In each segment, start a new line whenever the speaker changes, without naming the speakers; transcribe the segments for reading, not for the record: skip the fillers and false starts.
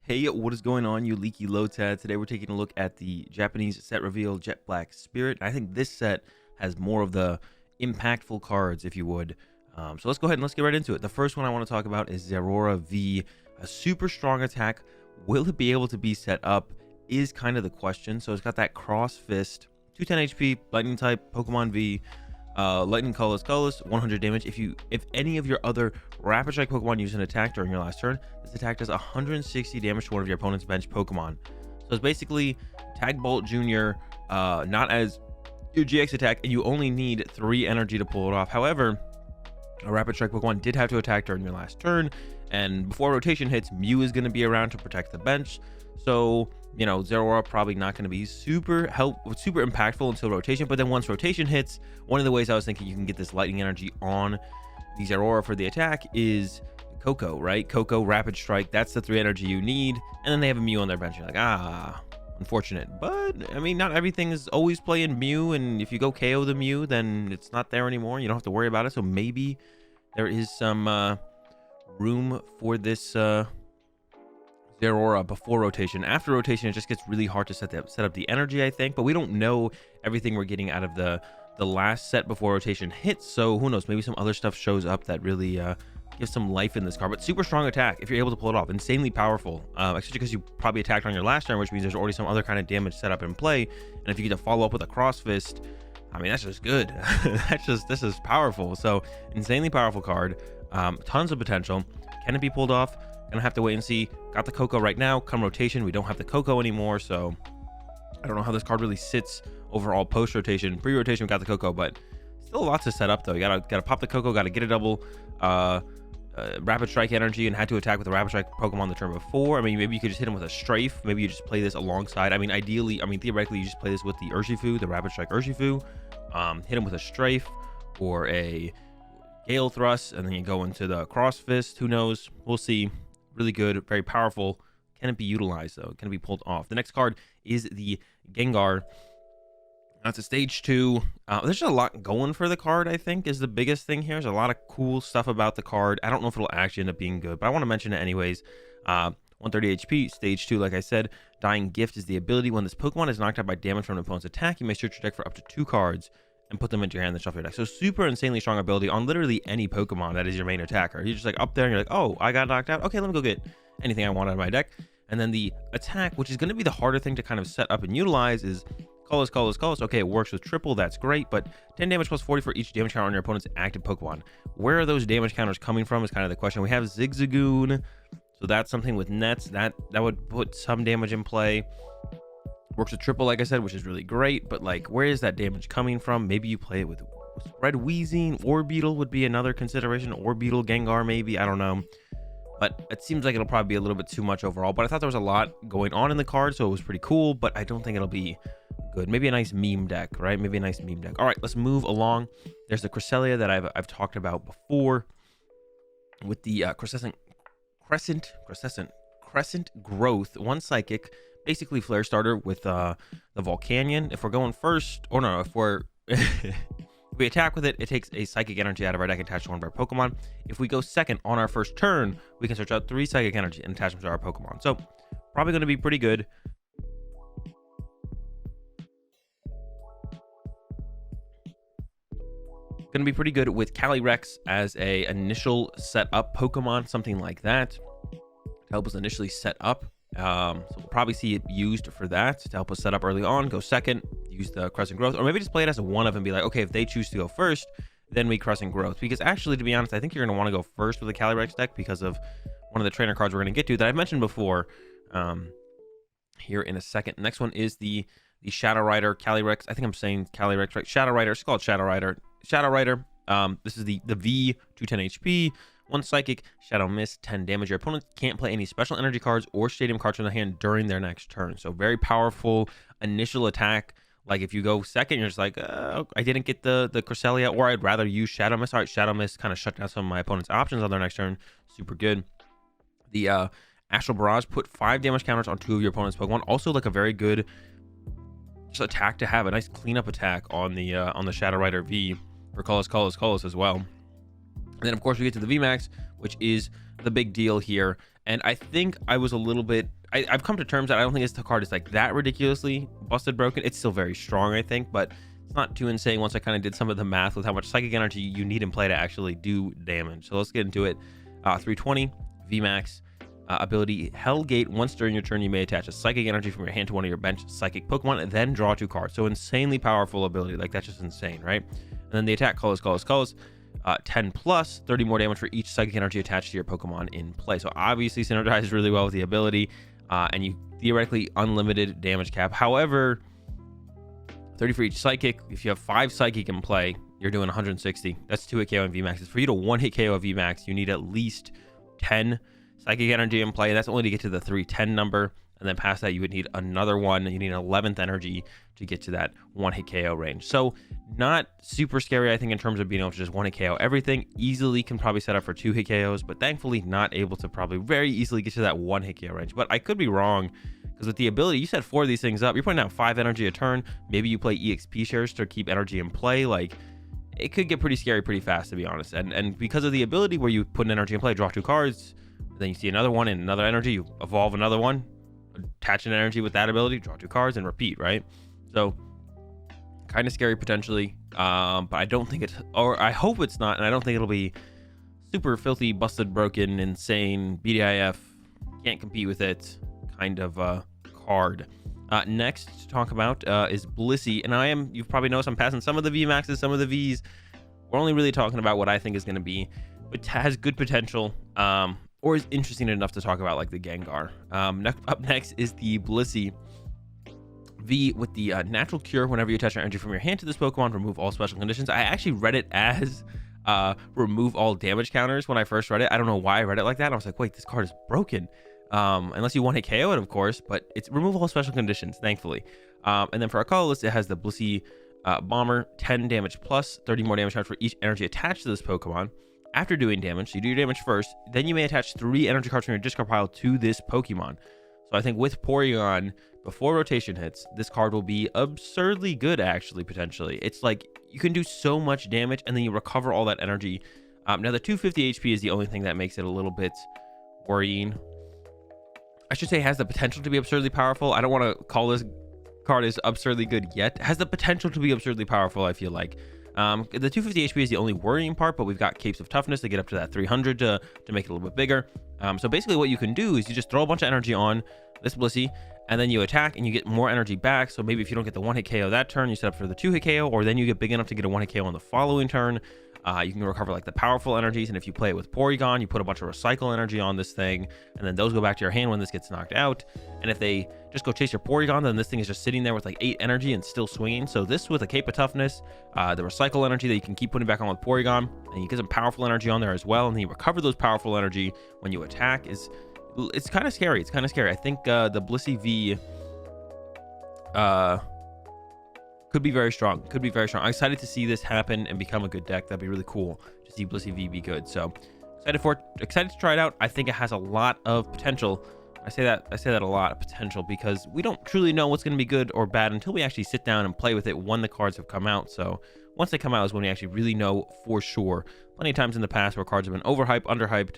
Hey, what is going on, you leaky Lotad? Today we're taking a look at the Japanese set reveal Jet Black Spirit. I think this set has more of the impactful cards, if you would. So let's go ahead and let's get right into it. The first one I want to talk about is Aurora V, a super strong attack. Will it be able to be set up is kind of the question. So it's got that cross fist, 210 HP, lightning type, Pokemon V, lightning colorless, 100 damage. If any of your other rapid strike Pokemon use an attack during your last turn, this attack does 160 damage to one of your opponent's bench Pokemon. So it's basically Tag Bolt Jr., not as your GX attack, and you only need 3 energy to pull it off. However, a rapid strike Pokemon did have to attack during your last turn, and before rotation hits, Mew is going to be around to protect the bench. So, you know, Zeraora probably not going to be super impactful until rotation. But then once rotation hits, one of the ways I was thinking you can get this lightning energy on the Zeraora for the attack is Coco, right? Coco, rapid strike, that's the 3 energy you need. And then they have a Mew on their bench. You're like, unfortunate. But I mean, not everything is always playing Mew, and if you go KO the Mew, then it's not there anymore. You don't have to worry about it. So maybe there is some room for this Aurora before rotation. After rotation, it just gets really hard to set up the energy, I think. But we don't know everything we're getting out of the last set before rotation hits, so who knows, maybe some other stuff shows up that really gives some life in this card. But super strong attack if you're able to pull it off, insanely powerful, especially because you probably attacked on your last turn, which means there's already some other kind of damage set up in play. And if you get to follow up with a cross fist, I mean, that's just good. This is powerful. So insanely powerful card, tons of potential. Can it be pulled off? Gonna have to wait and see. Got the Coco right now. Come rotation, we don't have the Coco anymore, so I don't know how this card really sits overall post rotation. Pre rotation, we got the Coco, but still a lot to set up though. You gotta pop the Coco, gotta get a double rapid strike energy, and had to attack with a rapid strike Pokemon the turn before. I mean, maybe you could just hit him with a strafe. Maybe you just play this alongside. I mean, theoretically, you just play this with the Urshifu, the rapid strike Urshifu. Hit him with a strafe or a Gale Thrust, and then you go into the cross fist. Who knows? We'll see. Really good, very powerful. Can it be utilized though? Can it be pulled off? The next card is the Gengar. That's a stage 2. There's just a lot going for the card, I think, is the biggest thing here. There's a lot of cool stuff about the card. I don't know if it'll actually end up being good, but I want to mention it anyways. 130 HP, stage 2, like I said. Dying Gift is the ability. When this Pokemon is knocked out by damage from an opponent's attack, you may search your deck for up to 2 cards and put them into your hand and shuffle your deck. So super insanely strong ability on literally any Pokemon that is your main attacker. You're just like up there and you're like, oh, I got knocked out. Okay, let me go get anything I want out of my deck. And then the attack, which is going to be the harder thing to kind of set up and utilize, is Colorless. Okay, it works with triple. That's great. But 10 damage plus 40 for each damage counter on your opponent's active Pokemon. Where are those damage counters coming from is kind of the question. We have Zigzagoon. So that's something with nets. That would put some damage in play. Works with triple, like I said, which is really great. But like, where is that damage coming from? Maybe you play it with Red Weezing. Orbeetle would be another consideration. Orbeetle, Gengar, maybe. I don't know. But it seems like it'll probably be a little bit too much overall. But I thought there was a lot going on in the card, so it was pretty cool. But I don't think it'll be good. Maybe a nice meme deck, right? Maybe a nice meme deck. All right, let's move along. There's the Cresselia that I've talked about before with the Crescent Growth, 1 Psychic, basically Flare Starter with the Volcanion. If we're going first, or no, if we're if we attack with it, it takes a Psychic Energy out of our deck and attach to one of our Pokemon. If we go second on our first turn, we can search out 3 Psychic Energy and attach them to our Pokemon. So probably going to be pretty good. Going to be pretty good with Calyrex as a initial setup Pokemon, something like that, to help us initially set up. So we'll probably see it used for that to help us set up early on. Go second, use the Crescent Growth, or maybe just play it as a one-of and be like, okay, if they choose to go first, then we Crescent Growth. Because actually, to be honest, I think you're going to want to go first with the Calyrex deck because of one of the trainer cards we're going to get to that I've mentioned before here in a second. Next one is the Shadow Rider Calyrex. I think I'm saying Calyrex right. Shadow Rider. It's called Shadow Rider. This is the V, 210 HP, 1 Psychic, Shadow Mist, 10 damage. Your opponent can't play any special energy cards or stadium cards from the hand during their next turn. So very powerful initial attack. Like if you go second, you're just like, I didn't get the Cresselia, or I'd rather use Shadow Mist. All right, Shadow Mist kind of shut down some of my opponent's options on their next turn. Super good. The Astral Barrage, put 5 damage counters on 2 of your opponent's Pokemon. Also like a very good just attack to have, a nice cleanup attack on the Shadow Rider V for Colorless as well. And then of course we get to the VMAX, which is the big deal here. And I think I was a little bit, I've come to terms that I don't think this card is like that ridiculously busted broken. It's still very strong, I think, but it's not too insane once I kind of did some of the math with how much psychic energy you need in play to actually do damage. So let's get into it. 320 VMAX. Ability Hellgate. Once during your turn, you may attach a psychic energy from your hand to one of your bench psychic Pokemon and then draw 2 cards. So insanely powerful ability. Like, that's just insane, right? And then the attack colors 10 plus 30 more damage for each psychic energy attached to your Pokemon in play. So obviously synergizes really well with the ability, and you theoretically unlimited damage cap. However, 30 for each psychic. If you have 5 psychic in play, you're doing 160. That's 2-hit KO and VMAX. For you to 1-hit KO VMAX, you need at least 10 psychic energy in play. That's only to get to the 310 number. And then past that, you would need another one. You need an 11th energy to get to that 1-hit KO range. So not super scary, I think, in terms of being able to just 1-hit KO everything. Easily can probably set up for 2-hit KOs, but thankfully not able to probably very easily get to that 1-hit KO range. But I could be wrong, because with the ability, you set 4 of these things up. You're putting out 5 energy a turn. Maybe you play EXP shares to keep energy in play. Like, it could get pretty scary pretty fast, to be honest. And because of the ability where you put an energy in play, draw 2 cards, then you see another one and another energy, you evolve another one, attach an energy with that ability, draw 2 cards, and repeat, right? So kind of scary potentially, but I don't think it's, or I hope it's not, and I don't think it'll be super filthy, busted, broken, insane, BDIF, can't compete with it kind of card. Next to talk about is Blissey, and you've probably noticed I'm passing some of the VMAXs, some of the Vs. We're only really talking about what I think is going to be, but has good potential, or is interesting enough to talk about, like the Gengar. Up next is the Blissey V with the natural cure. Whenever you attach an energy from your hand to this Pokemon, remove all special conditions. I actually read it as remove all damage counters when I first read it. I don't know why I read it like that. I was like, wait, this card is broken. Unless you want to KO it, of course, but it's remove all special conditions, thankfully. And then for our colorless, it has the Blissey Bomber, 10 damage plus 30 more damage charge for each energy attached to this Pokemon. After doing damage, so you do your damage first, then you may attach 3 energy cards from your discard pile to this Pokemon. So I think with Porygon, before rotation hits, this card will be absurdly good, actually, potentially. It's like, you can do so much damage, and then you recover all that energy. Now, the 250 HP is the only thing that makes it a little bit worrying. I should say it has the potential to be absurdly powerful. I don't want to call this card as absurdly good yet. It has the potential to be absurdly powerful, I feel like. The 250 HP is the only worrying part, but we've got Capes of Toughness to get up to that 300 to make it a little bit bigger. So basically what you can do is you just throw a bunch of energy on this Blissey, and then you attack and you get more energy back. So maybe if you don't get the 1-hit KO that turn, you set up for the 2-hit KO, or then you get big enough to get a 1-hit KO on the following turn. You can recover like the powerful energies, and if you play it with Porygon, you put a bunch of recycle energy on this thing, and then those go back to your hand when this gets knocked out. And if they just go chase your Porygon, then this thing is just sitting there with like 8 energy and still swinging. So this with a Cape of Toughness, the recycle energy that you can keep putting back on with Porygon, and you get some powerful energy on there as well, and then you recover those powerful energy when you attack. It's kind of scary. It's kind of scary. I think the Blissey V could be very strong. Could be very strong. I'm excited to see this happen and become a good deck. That'd be really cool to see Blissey V be good. So excited to try it out. I think it has a lot of potential. I say that a lot of potential, because we don't truly know what's going to be good or bad until we actually sit down and play with it when the cards have come out. So once they come out is when we actually really know for sure. Plenty of times in the past where cards have been overhyped, underhyped.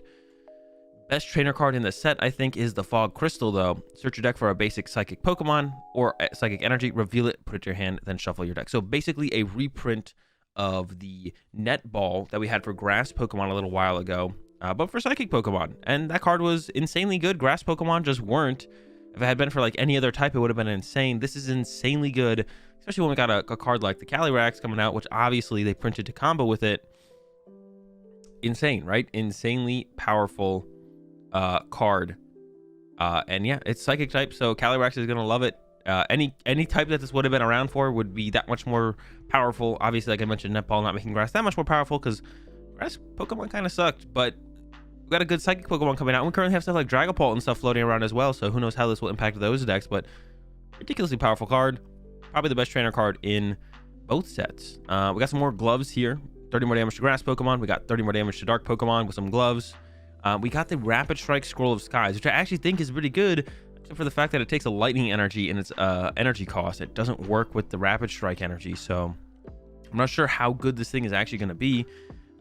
Best trainer card in the set, I think, is the Fog Crystal, though. Search your deck for a basic Psychic Pokemon or Psychic Energy, reveal it, put it to your hand, then shuffle your deck. So basically a reprint of the Net Ball that we had for Grass Pokemon a little while ago, but for Psychic Pokemon. And that card was insanely good. Grass Pokemon just weren't. If it had been for like any other type, it would have been insane. This is insanely good, especially when we got a card like the Calyrex coming out, which obviously they printed to combo with it. Insane, right? Insanely powerful card, and yeah, it's Psychic type, so Calyrex is gonna love it. Any type that this would have been around for would be that much more powerful. Obviously, like I mentioned, Netball not making Grass that much more powerful, because Grass Pokemon kind of sucked, but we got a good Psychic Pokemon coming out. We currently have stuff like Dragapult and stuff floating around as well, so who knows how this will impact those decks. But ridiculously powerful card, probably the best trainer card in both sets. We got some more gloves here. 30 more damage to Grass Pokemon. We got 30 more damage to Dark Pokemon with some gloves. We got the Rapid Strike Scroll of Skies, which I actually think is pretty good, except for the fact that it takes a lightning energy in its energy cost. It doesn't work with the Rapid Strike energy, so I'm not sure how good this thing is actually going to be.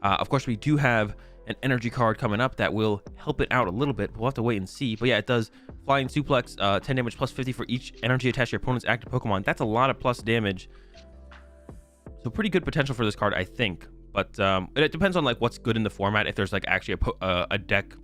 Of course, we do have an energy card coming up that will help it out a little bit. We'll have to wait and see. But yeah, it does Flying Suplex, 10 damage plus 50 for each energy attached to your opponent's active Pokemon. That's a lot of plus damage. So pretty good potential for this card, I think. But it depends on like what's good in the format. If there's like actually a deck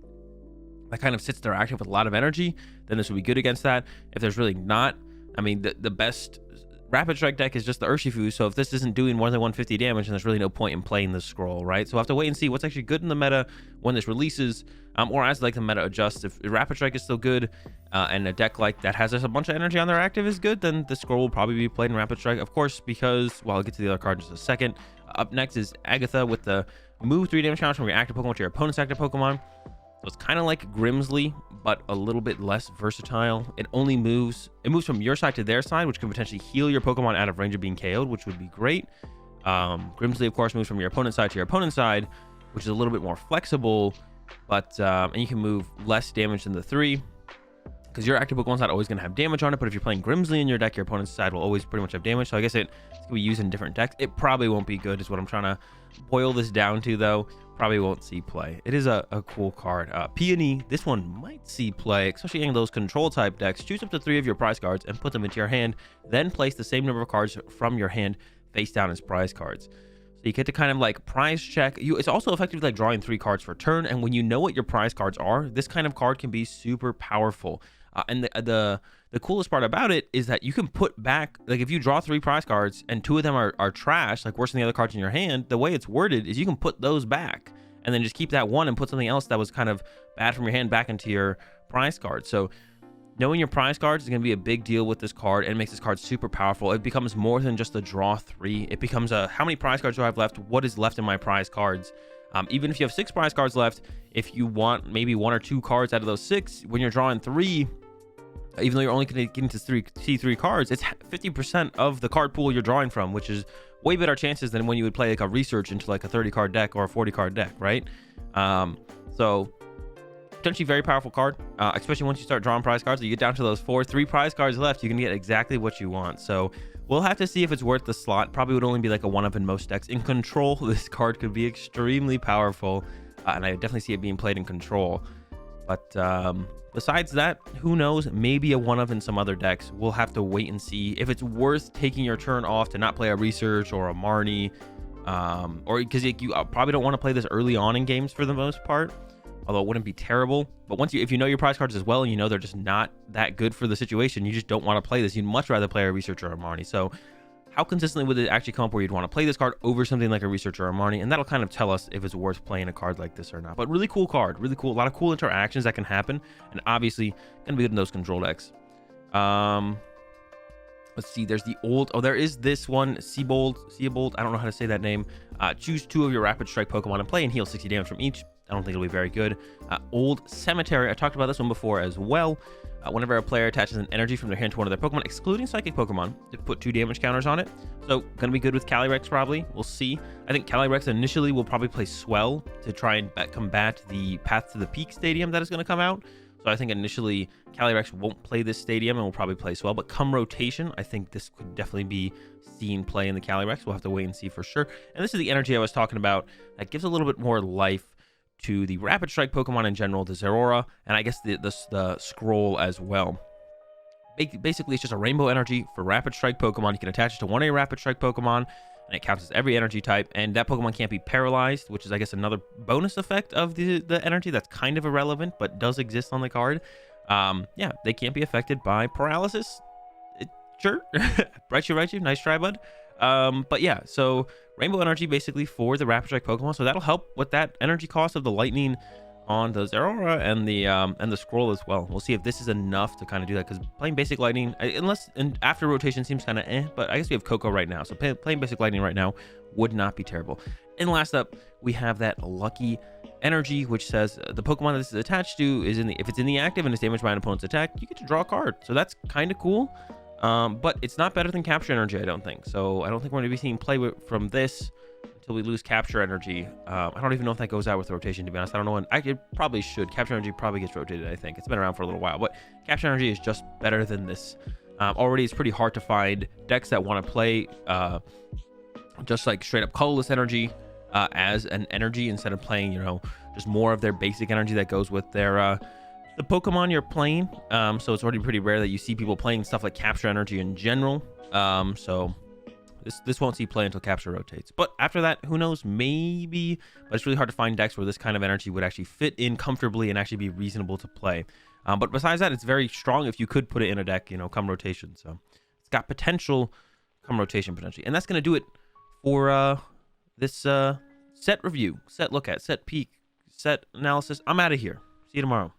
that kind of sits there active with a lot of energy, then this would be good against that. If there's really not, I mean, the best Rapid Strike deck is just the Urshifu, so if this isn't doing more than 150 damage, then there's really no point in playing this scroll, right? So we'll have to wait and see what's actually good in the meta when this releases, or as like the meta adjusts. If Rapid Strike is still good, and a deck like that has just a bunch of energy on their active is good, then the scroll will probably be played in Rapid Strike, of course, because, well, I'll get to the other card in just a second. Up next is Agatha with the move 3 damage challenge from your active Pokemon to your opponent's active Pokemon. So it's kind of like Grimsley, but a little bit less versatile. It moves from your side to their side, which can potentially heal your Pokemon out of range of being KO'd, which would be great. Grimsley, of course, moves from your opponent's side to your opponent's side, which is a little bit more flexible, but and you can move less damage than the 3, because your active Pokemon's not always going to have damage on it, but if you're playing Grimsley in your deck, your opponent's side will always pretty much have damage. So I guess it's going to be used in different decks. It probably won't be good, is what I'm trying to boil this down to, though. Probably won't see play. It is a cool card. Peony, this one might see play, especially in those control type decks. Choose up to 3 of your prize cards and put them into your hand, then place the same number of cards from your hand face down as prize cards. So you get to kind of like prize check. It's also effectively like drawing 3 cards per turn, and when you know what your prize cards are, this kind of card can be super powerful. And the coolest part about it is that you can put back, like if you draw 3 prize cards and 2 of them are trash, like worse than the other cards in your hand, the way it's worded is you can put those back and then just keep that one and put something else that was kind of bad from your hand back into your prize card. So knowing your prize cards is going to be a big deal with this card, and it makes this card super powerful. It becomes more than just a draw 3. It becomes a, how many prize cards do I have left? What is left in my prize cards? Even if you have 6 prize cards left, if you want maybe 1 or 2 cards out of those 6, when you're drawing 3, even though you're only going to get into see 3 cards, it's 50% of the card pool you're drawing from, which is way better chances than when you would play like a research into like a 30 card deck or a 40 card deck, right? So potentially very powerful card, especially once you start drawing prize cards. You get down to those 3 prize cards left, you can get exactly what you want. So we'll have to see if it's worth the slot. Probably would only be like a 1-up in most decks. In control, this card could be extremely powerful, and I definitely see it being played in control. But besides that, who knows? Maybe a 1-up in some other decks. We'll have to wait and see if it's worth taking your turn off to not play a research or a Marnie, or because you probably don't want to play this early on in games for the most part. Although it wouldn't be terrible. But if you know your prize cards as well, and you know they're just not that good for the situation, you just don't want to play this. You'd much rather play a research or a Marnie. So how consistently would it actually come up where you'd want to play this card over something like a research or a Marnie? And that'll kind of tell us if it's worth playing a card like this or not. But really cool card, really cool. A lot of cool interactions that can happen, and obviously gonna be good in those control decks. Let's see, there's the old, there is this one, Seabold, I don't know how to say that name. Choose 2 of your Rapid Strike Pokemon and play and heal 60 damage from each. I don't think it'll be very good. Old Cemetery, I talked about this one before as well. Whenever a player attaches an energy from their hand to one of their Pokemon, excluding Psychic Pokemon, to put 2 damage counters on it. So gonna be good with Calyrex probably. We'll see. I think Calyrex initially will probably play Swell to try and combat the Path to the Peak stadium that is gonna come out. So I think initially Calyrex won't play this stadium and will probably play Swell. But come rotation, I think this could definitely be seen play in the Calyrex. We'll have to wait and see for sure. And this is the energy I was talking about that gives a little bit more life to the Rapid Strike Pokemon in general, the Zeraora, and I guess the Scroll as well. Basically, it's just a rainbow energy for Rapid Strike Pokemon. You can attach it to one of your Rapid Strike Pokemon, and it counts as every energy type, and that Pokemon can't be paralyzed, which is, I guess, another bonus effect of the energy that's kind of irrelevant, but does exist on the card. Yeah, they can't be affected by paralysis. Sure. Raichu, nice try, bud. But yeah, so rainbow energy basically for the Rapid Strike Pokemon, so that'll help with that energy cost of the lightning on the Zeraora and the Scroll as well. We'll see if this is enough to kind of do that, because playing basic lightning, after rotation seems kind of but I guess we have Coco right now, so playing basic lightning right now would not be terrible. And last up, we have that lucky energy, which says the Pokemon that this is attached to is if it's in the active and is damaged by an opponent's attack, you get to draw a card. So that's kind of cool. But it's not better than Capture Energy, I don't think. So I don't think we're going to be seeing play from this until we lose Capture Energy. I don't even know if that goes out with rotation, to be honest. I don't know when. It probably should. Capture Energy probably gets rotated, I think. It's been around for a little while, but Capture Energy is just better than this. Already, it's pretty hard to find decks that want to play just like straight up colorless energy. as an energy instead of playing, just more of their basic energy that goes with their the Pokemon you're playing. So it's already pretty rare that you see people playing stuff like Capture Energy in general. So this won't see play until Capture rotates. But after that, who knows? Maybe. But it's really hard to find decks where this kind of energy would actually fit in comfortably and actually be reasonable to play. But besides that, it's very strong if you could put it in a deck, come rotation. So it's got potential come rotation potentially. And that's going to do it for this set review, set look at, set peek, set analysis. I'm out of here. See you tomorrow.